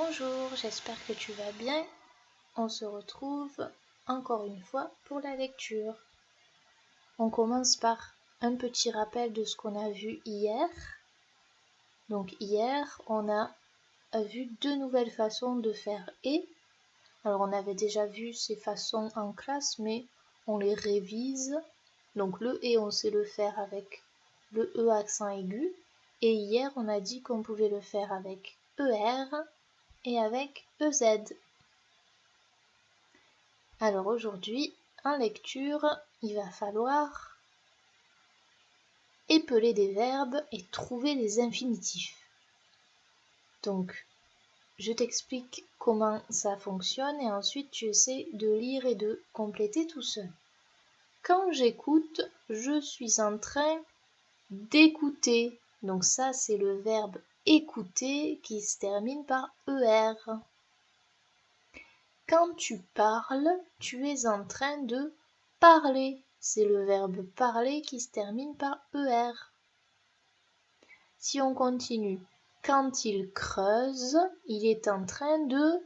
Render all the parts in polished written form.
Bonjour, j'espère que tu vas bien. On se retrouve encore une fois pour la lecture. On commence par un petit rappel de ce qu'on a vu hier. Donc hier, on a vu deux nouvelles façons de faire « et ». Alors on avait déjà vu ces façons en classe, mais on les révise. Donc le « et », on sait le faire avec le « e » accent aigu. Et hier, on a dit qu'on pouvait le faire avec « er » et avec « ez ». Alors aujourd'hui, en lecture, il va falloir épeler des verbes et trouver les infinitifs. Donc, je t'explique comment ça fonctionne et ensuite tu essaies de lire et de compléter tout seul. Quand j'écoute, je suis en train d'écouter. Donc ça, c'est le verbe écouter qui se termine par er. Quand tu parles, tu es en train de parler. C'est le verbe parler qui se termine par er. Si on continue, quand il creuse, il est en train de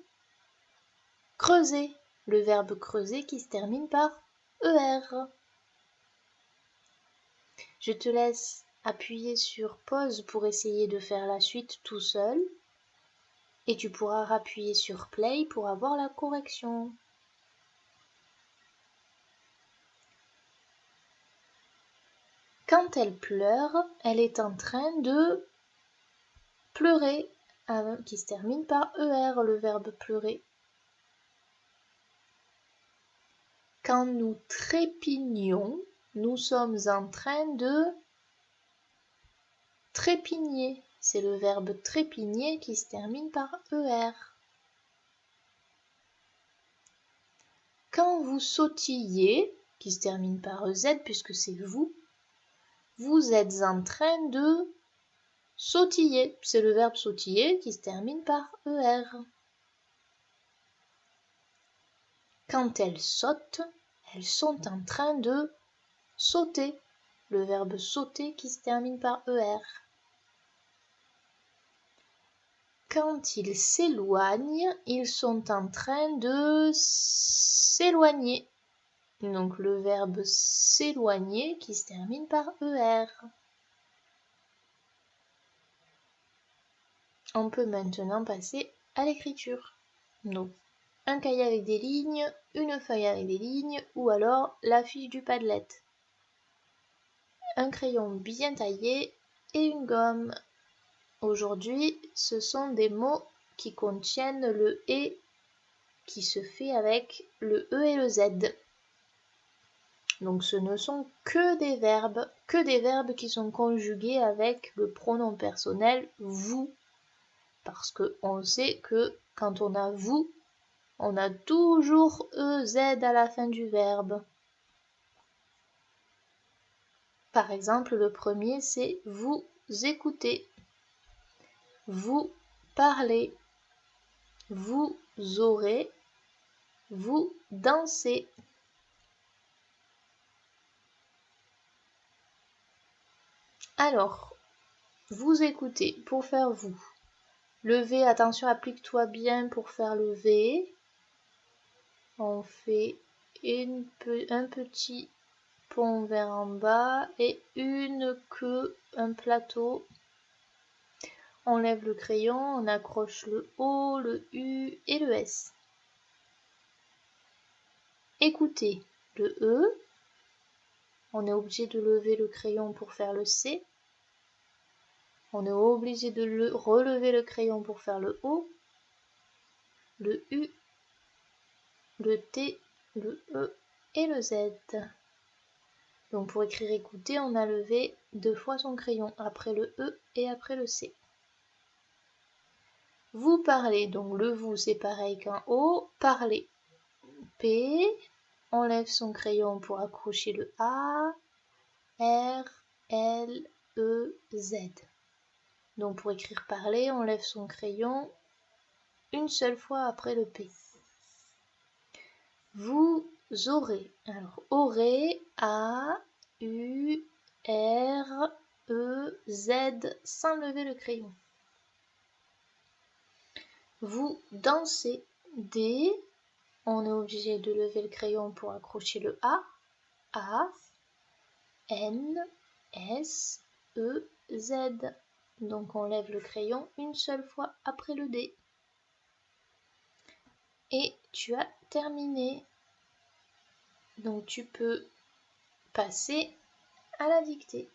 creuser. Le verbe creuser qui se termine par er. Je te laisse appuyer sur pause pour essayer de faire la suite tout seul. Et tu pourras appuyer sur play pour avoir la correction. Quand elle pleure, elle est en train de pleurer, qui se termine par er, le verbe pleurer. Quand nous trépignons, nous sommes en train de trépigner. C'est le verbe trépigner qui se termine par er. Quand vous sautillez, qui se termine par ez puisque c'est vous, vous êtes en train de sautiller. C'est le verbe sautiller qui se termine par er. Quand elles sautent, elles sont en train de sauter. Le verbe sauter qui se termine par er. Quand ils s'éloignent, ils sont en train de s'éloigner. Donc le verbe s'éloigner qui se termine par er. On peut maintenant passer à l'écriture. Donc un cahier avec des lignes, une feuille avec des lignes ou alors la fiche du Padlet. Un crayon bien taillé et une gomme. Aujourd'hui, ce sont des mots qui contiennent le « et » qui se fait avec le « e » et le « z ». Donc ce ne sont que des verbes qui sont conjugués avec le pronom personnel « vous ». Parce qu'on sait que quand on a « vous », on a toujours « ez » à la fin du verbe. Par exemple, le premier, c'est « vous écoutez ». Vous parlez, vous aurez, vous dansez. Alors, vous écoutez pour faire vous. Le V, attention, applique-toi bien pour faire le V. On fait un petit pont vers en bas et une queue, un plateau. On lève le crayon, on accroche le O, le U et le S. Écoutez, le E. On est obligé de lever le crayon pour faire le C. On est obligé de relever le crayon pour faire le O, le U, le T, le E et le Z. Donc pour écrire écouter, on a levé 2 fois son crayon, après le E et après le C. Vous parlez, donc le vous c'est pareil qu'un O, parler. P, on lève son crayon pour accrocher le A, R, L, E, Z. Donc pour écrire parler, on lève son crayon une seule fois après le P. Vous aurez. Alors aurez, A, U, R, E, Z sans lever le crayon. vous dansez D. On est obligé de lever le crayon pour accrocher le A. A, N, S, E, Z. Donc on lève le crayon une seule fois après le D. Et tu as terminé. Donc tu peux passer à la dictée.